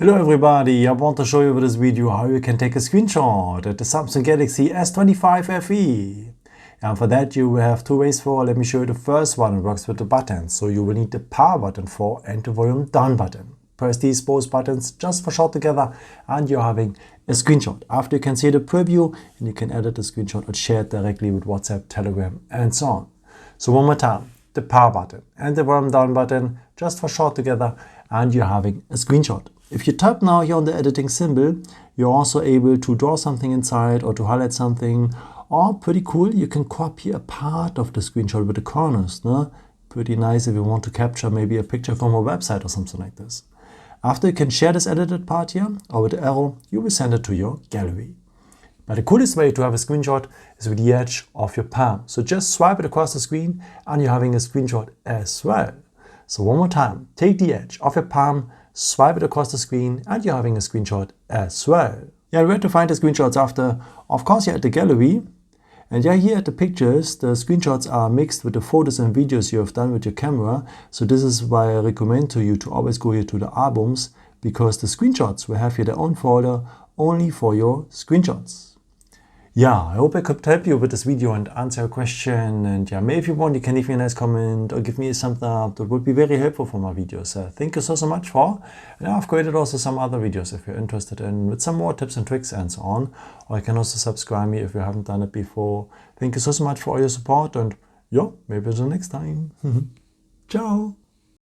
Hello everybody, I want to show you with this video how you can take a screenshot at the Samsung Galaxy S25 FE. And for that you will have two ways for. Let me show you the first one. It works with the buttons. So you will need the power button for and the volume down button. Press these both buttons just for short together and you're having a screenshot. After you can see the preview and you can edit the screenshot and share it directly with WhatsApp, Telegram and so on. So one more time, the power button and the volume down button just for short together and you're having a screenshot. If you tap now here on the editing symbol, you're also able to draw something inside or to highlight something. Or pretty cool, you can copy a part of the screenshot with the corners. No? Pretty nice if you want to capture maybe a picture from a website or something like this. After you can share this edited part here, or with the arrow, you will send it to your gallery. But the coolest way to have a screenshot is with the edge of your palm. So just swipe it across the screen and you're having a screenshot as well. So one more time, take the edge of your palm, swipe it across the screen and you're having a screenshot as well. Yeah, where to find the screenshots after? Of course, you're at the gallery. And yeah, here at the pictures, the screenshots are mixed with the photos and videos you have done with your camera. So this is why I recommend to you to always go here to the albums, because the screenshots will have here their own folder only for your screenshots. Yeah, I hope I could help you with this video and answer your question. And yeah, maybe if you want, you can leave me a nice comment or give me a thumbs up. That would be very helpful for my videos. Thank you so much for. And I've created also some other videos if you're interested in, with some more tips and tricks and so on. Or you can also subscribe me if you haven't done it before. Thank you so much for all your support and yeah, maybe until next time. Ciao.